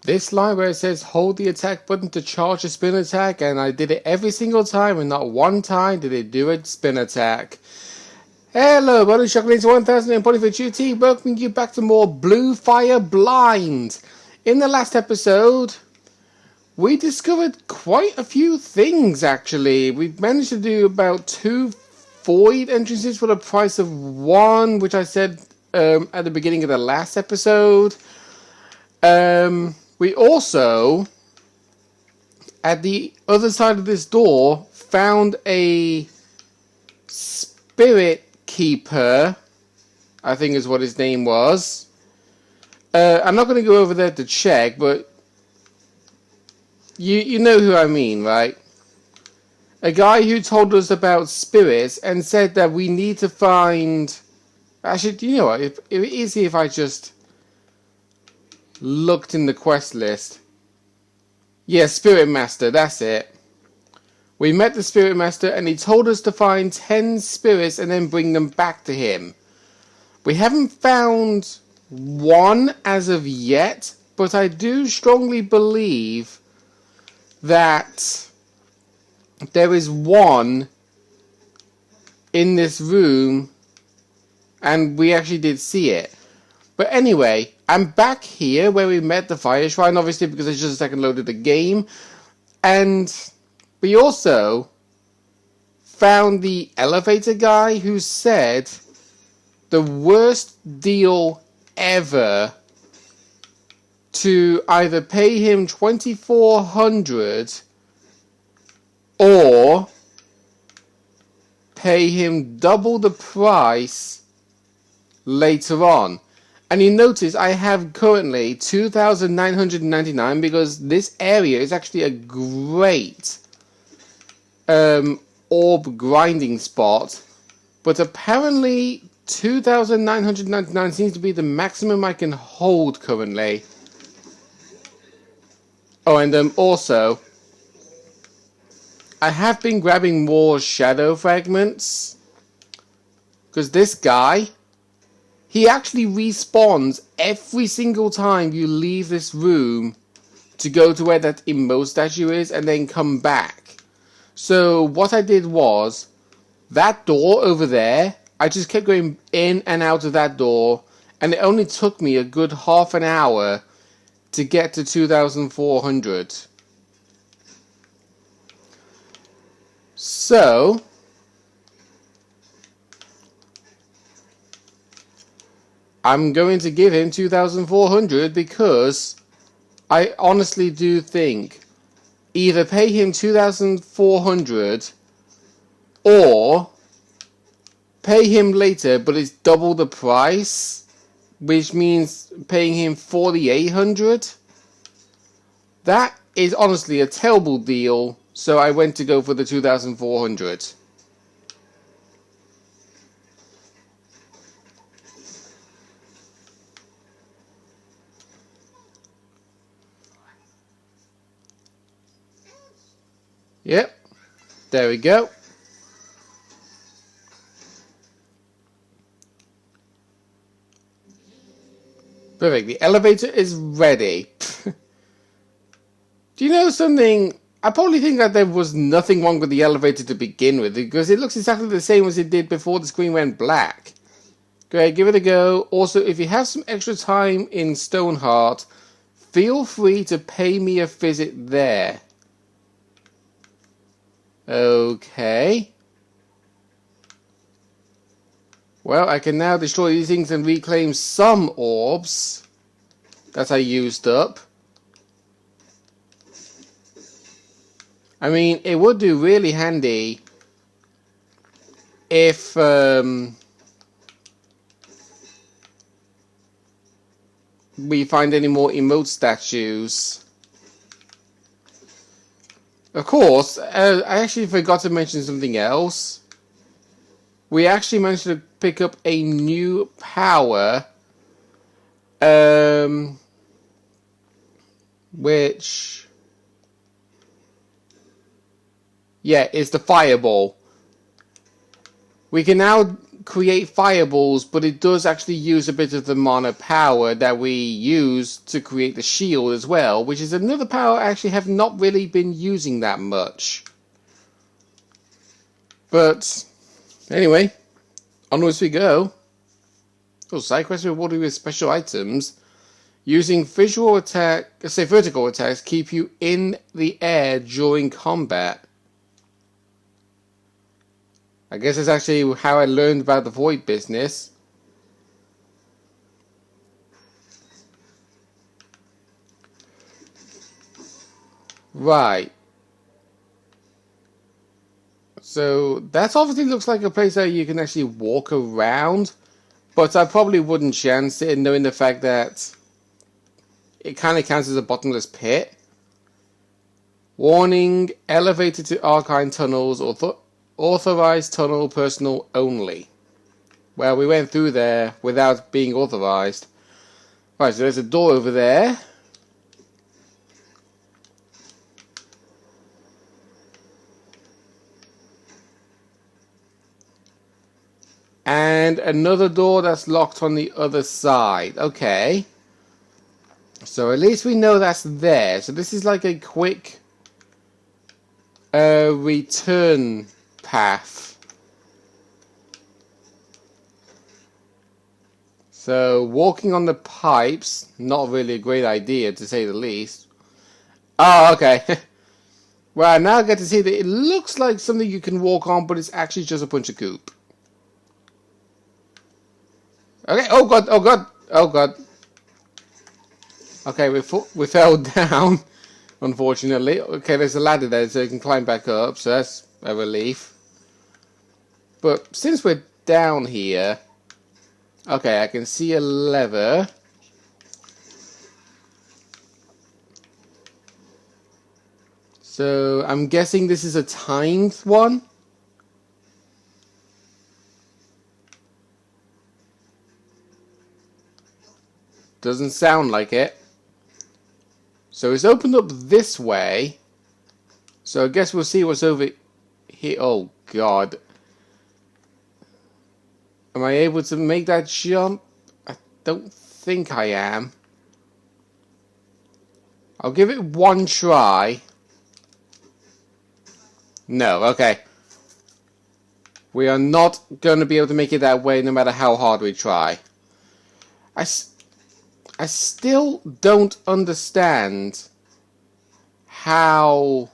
This line where it says hold the attack button to charge a spin attack, and I did it every single time, and not one time did it do a spin attack. Hello, buddy, Shocklinks 1000 and for duty, welcoming you back to more Blue Fire Blind. In the last episode, we discovered quite a few things, actually. We managed to do about 2 void entrances for the price of 1, which I said at the beginning of the last episode. We also, at the other side of this door, found a spirit keeper, I think is what his name was. I'm not going to go over there to check, but you know who I mean, right? A guy who told us about spirits and said that we need to find... Actually, you know what? It would be easy if I just looked in the quest list. Yeah, Spirit Master, that's it. We met the Spirit Master and he told us to find 10 spirits and then bring them back to him. We haven't found one as of yet, but I do strongly believe that there is one in this room, and we actually did see it. But anyway, I'm back here where we met the Fire Shrine, obviously because I just second loaded the game. And we also found the elevator guy who said the worst deal ever to either pay him 2,400 or pay him double the price later on. And you notice I have currently 2,999 because this area is actually a great orb grinding spot. But apparently 2,999 seems to be the maximum I can hold currently. Oh, and also, I have been grabbing more shadow fragments. Because this guy, he actually respawns every single time you leave this room to go to where that emote statue is and then come back. So what I did was, that door over there, I just kept going in and out of that door, and it only took me a good half an hour to get to 2,400. So I'm going to give him 2,400 because I honestly do think either pay him 2,400 or pay him later, but it's double the price, which means paying him 4,800. That is honestly a terrible deal, so I went to go for the 2,400. Yep, there we go. Perfect, the elevator is ready. Do you know something? I probably think that there was nothing wrong with the elevator to begin with, because it looks exactly the same as it did before the screen went black. Great, give it a go. Also, if you have some extra time in Stoneheart, feel free to pay me a visit there. Okay. Well, I can now destroy these things and reclaim some orbs that I used up. I mean, it would do really handy if we find any more emote statues. Of course, I actually forgot to mention something else. We actually managed to pick up a new power, which, yeah, is the fireball. We can now create fireballs, but it does actually use a bit of the mana power that we use to create the shield as well, which is another power I actually have not really been using that much. But anyway, onwards we go. Oh, side quest rewarded with special items. Using vertical attacks keep you in the air during combat. I guess that's actually how I learned about the void business. Right. So that obviously looks like a place that you can actually walk around, but I probably wouldn't chance it, knowing the fact that it kind of counts as a bottomless pit. Warning, elevated to arcane tunnels or authorized tunnel personnel only. Well, we went through there without being authorized. Right, so there's a door over there. And another door that's locked on the other side. Okay. So at least we know that's there. So this is like a quick return path. So walking on the pipes, not really a great idea to say the least. Oh, okay. Well, now I get to see that it looks like something you can walk on, but it's actually just a bunch of goop. Okay, oh god, oh god, oh god. Okay, we fell down, unfortunately. Okay, there's a ladder there so you can climb back up, so that's a relief. But since we're down here, okay, I can see a lever. So I'm guessing this is a timed one. Doesn't sound like it. So it's opened up this way. So I guess we'll see what's over here. Oh god. Am I able to make that jump? I don't think I am. I'll give it one try. No, okay. We are not going to be able to make it that way no matter how hard we try. I still don't understand how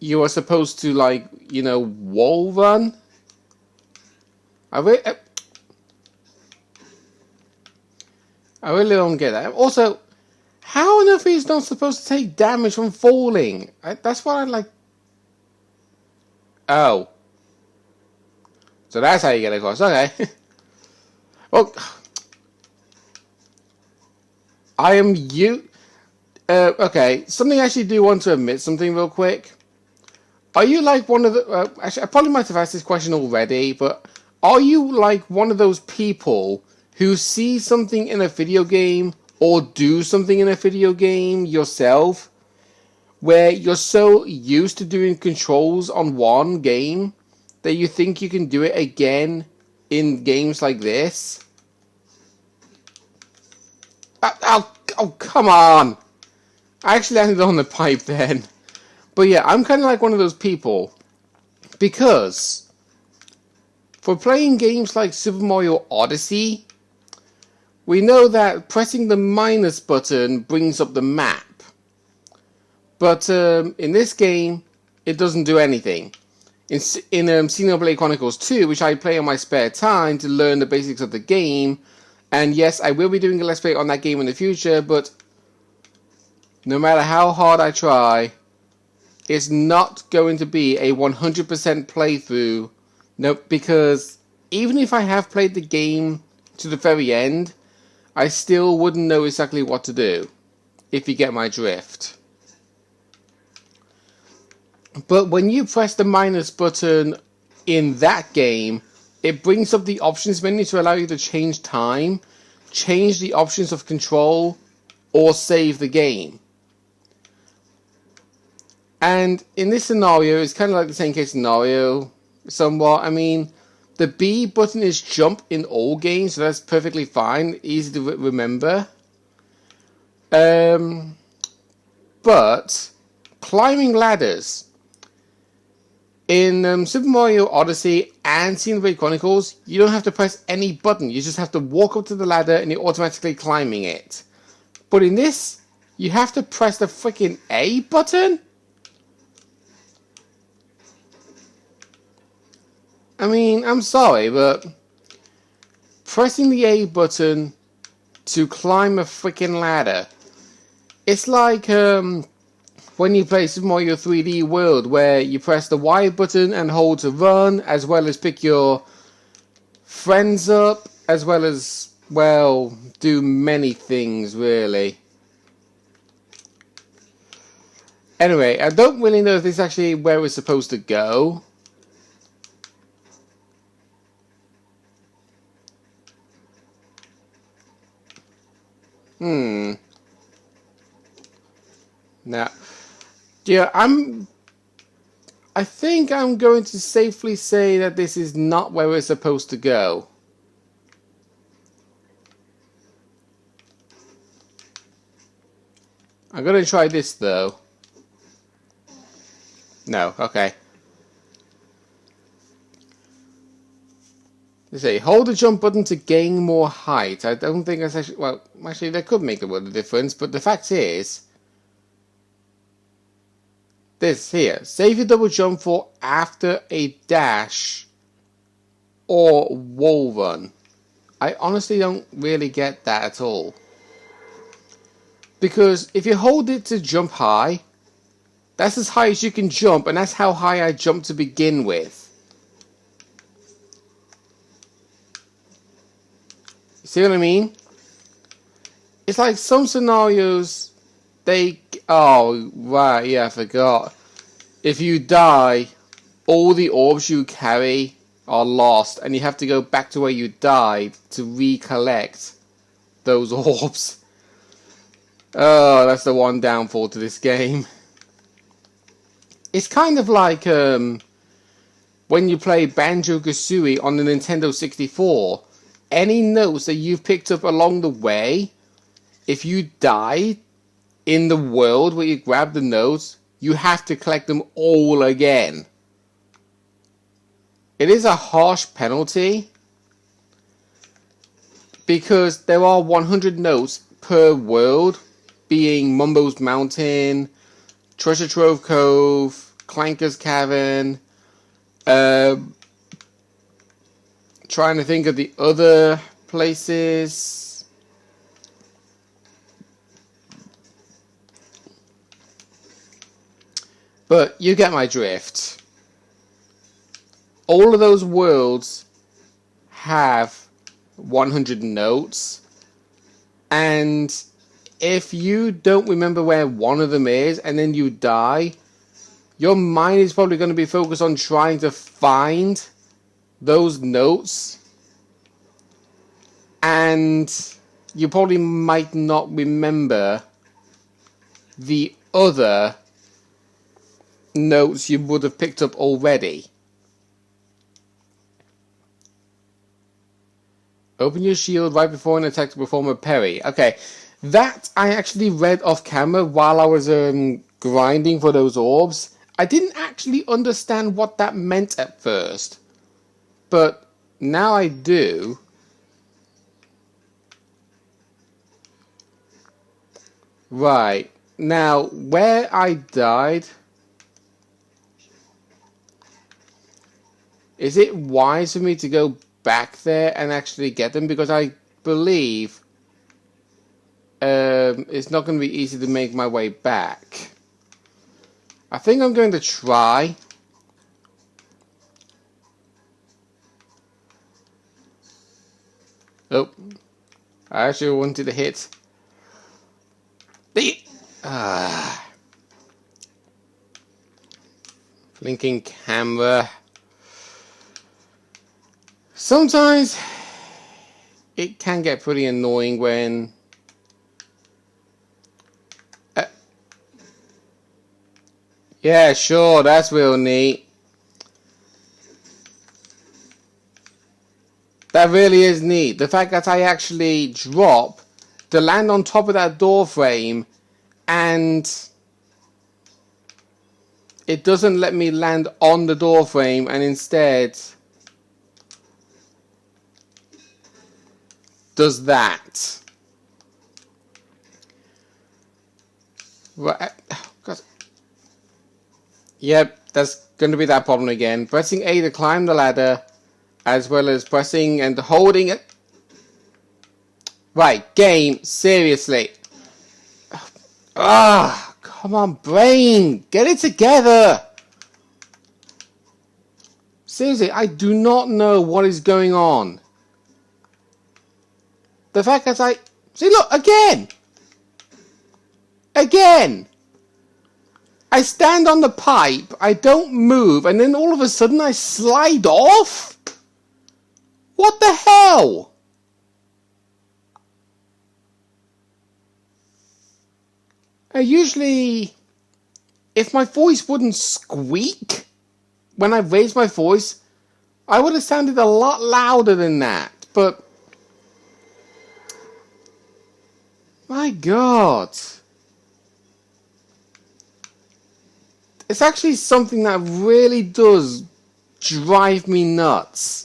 you are supposed to, like, you know, wall run. I really don't get that. Also, how on earth is not supposed to take damage from falling? That's what I like. Oh. So that's how you get across. Okay. Well, I am you. Okay, something I actually do want to admit something real quick. Are you like one of the... actually, I probably might have asked this question already, but are you like one of those people who see something in a video game or do something in a video game yourself where you're so used to doing controls on one game that you think you can do it again in games like this? Oh, come on! I actually landed on the pipe then. But yeah, I'm kind of like one of those people. Because for playing games like Super Mario Odyssey, we know that pressing the minus button brings up the map. But in this game, it doesn't do anything. In Xenoblade Chronicles 2, which I play on my spare time to learn the basics of the game, and yes, I will be doing a Let's Play on that game in the future, but no matter how hard I try, it's not going to be a 100% playthrough. No, because even if I have played the game to the very end, I still wouldn't know exactly what to do, if you get my drift. But when you press the minus button in that game, it brings up the options menu to allow you to change time, change the options of control, or save the game. And in this scenario, it's kind of like the same case scenario, somewhat. I mean, The B button is jump in all games, so that's perfectly fine, easy to remember. But climbing ladders in Super Mario Odyssey and Xenoblade Chronicles, you don't have to press any button. You just have to walk up to the ladder and you're automatically climbing it. But in this, you have to press the freaking A button? I mean, I'm sorry, but pressing the A button to climb a freaking ladder, it's like when you play Super Mario 3D World, where you press the Y button and hold to run, as well as pick your friends up, as well as, well, do many things, really. Anyway, I don't really know if this is actually where we're supposed to go. Now, yeah, I think I'm going to safely say that this is not where we're supposed to go. I'm going to try this, though. No, okay. Let's see, hold the jump button to gain more height. I don't think that's actually, well, actually that could make a world of difference, but the fact is, this here, save your double jump for after a dash or wall run. I honestly don't really get that at all. Because if you hold it to jump high, that's as high as you can jump, and that's how high I jumped to begin with. See what I mean? It's like some scenarios, oh, right, yeah, I forgot. If you die, all the orbs you carry are lost, and you have to go back to where you died to recollect those orbs. Oh, that's the one downfall to this game. It's kind of like when you play Banjo-Kazooie on the Nintendo 64. Any notes that you've picked up along the way, if you die in the world where you grab the notes, you have to collect them all again. It is a harsh penalty because there are 100 notes per world, being Mumbo's Mountain, Treasure Trove Cove, Clanker's Cavern, trying to think of the other places. But you get my drift. All of those worlds have 100 notes, and if you don't remember where one of them is and then you die, your mind is probably going to be focused on trying to find those notes, and you probably might not remember the other notes you would have picked up already. Open your shield right before an attack to perform a parry. Okay, that I actually read off camera while I was grinding for those orbs. I didn't actually understand what that meant at first, but now I do. Right, now where I died, is it wise for me to go back there and actually get them? Because I believe it's not going to be easy to make my way back. I think I'm going to try. Oh, I actually wanted to hit the blinking camera. Sometimes it can get pretty annoying when yeah, sure, that's real neat. That really is neat. The fact that I actually drop to land on top of that door frame and it doesn't let me land on the door frame and instead does that. Right. God. Yep, that's going to be that problem again. Pressing A to climb the ladder, as well as pressing and holding it. Right, game, seriously. Ah, come on, brain, get it together. Seriously, I do not know what is going on. The fact that see, look, again. I stand on the pipe, I don't move, and then all of a sudden I slide off? What the hell? Usually, if my voice wouldn't squeak when I raised my voice, I would have sounded a lot louder than that. But, my God. It's actually something that really does drive me nuts.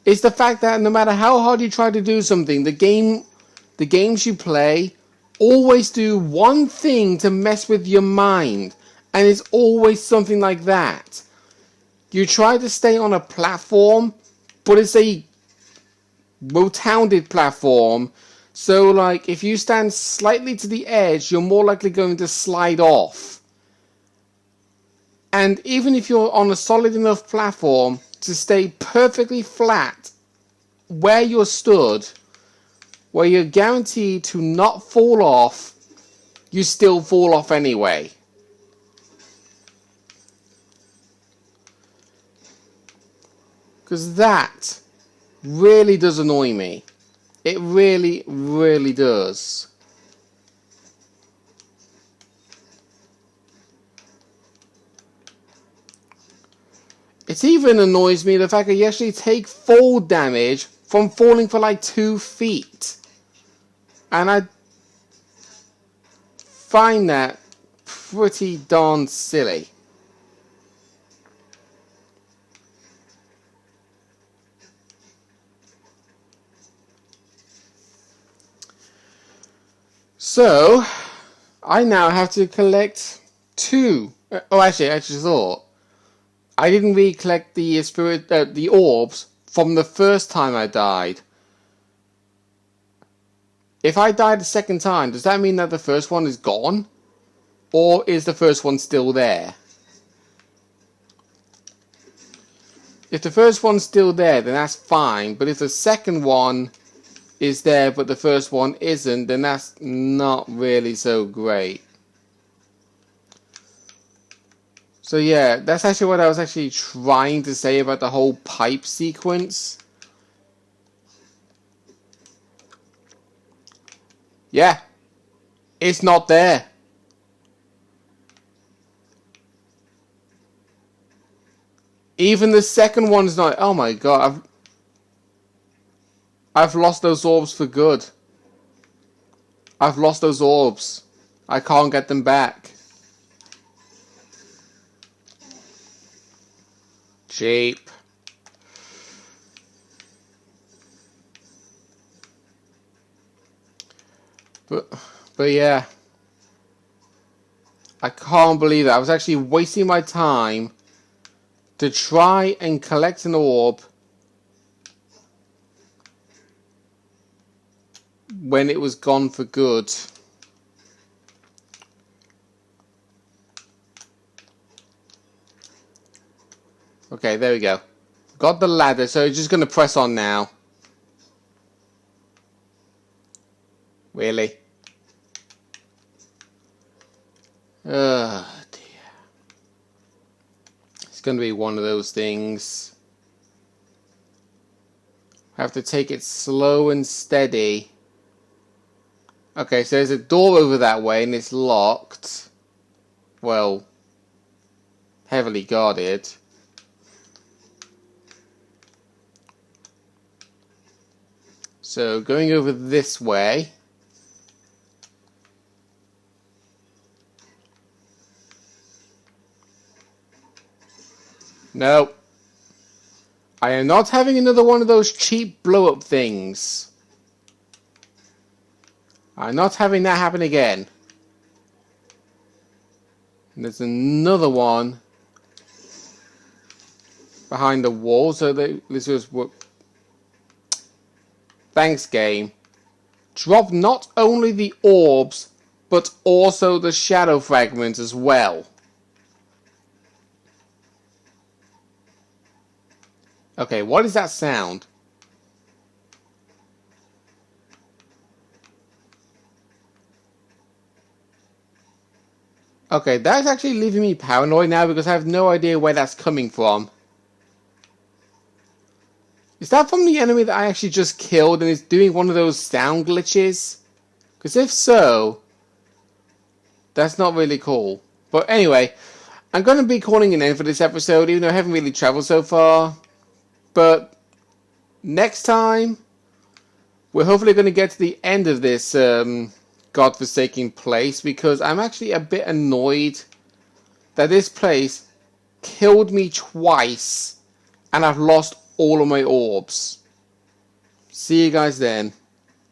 It's the fact that no matter how hard you try to do something, the games you play always do one thing to mess with your mind, and it's always something like that. You try to stay on a platform, but it's a rounded platform, so like if you stand slightly to the edge, you're more likely going to slide off. And even if you're on a solid enough platform to stay perfectly flat where you're stood, where you're guaranteed to not fall off, you still fall off anyway. Because that really does annoy me. It really, really does. It even annoys me the fact that you actually take fall damage from falling for like 2 feet. And I find that pretty darn silly. So, I now have to collect 2. Oh, actually, I just thought. I didn't really collect the the orbs from the first time I died. If I died the second time, does that mean that the first one is gone? Or is the first one still there? If the first one's still there, then that's fine. But if the second one is there but the first one isn't, then that's not really so great. So yeah, that's actually what I was actually trying to say about the whole pipe sequence. Yeah, it's not there. Even the second one's not. Oh my god, I've lost those orbs for good. I've lost those orbs. I can't get them back. Cheap. But yeah. I can't believe it. I was actually wasting my time to try and collect an orb when it was gone for good. Okay, there we go. Got the ladder, so it's just going to press on now. Really? Oh dear. It's going to be one of those things. I have to take it slow and steady. Okay, so there's a door over that way and it's locked. Well, heavily guarded. So going over this way. No. I am not having another one of those cheap blow-up things. I'm not having that happen again. And there's another one behind the wall. So this was what. Thanks, game. Drop not only the orbs, but also the shadow fragments as well. Okay, what is that sound? Okay, that's actually leaving me paranoid now because I have no idea where that's coming from. Is that from the enemy that I actually just killed and is doing one of those sound glitches? Because if so, that's not really cool. But anyway, I'm going to be calling an end for this episode, even though I haven't really traveled so far. But next time, we're hopefully going to get to the end of this godforsaken place, because I'm actually a bit annoyed that this place killed me twice and I've lost all of my orbs. See you guys then.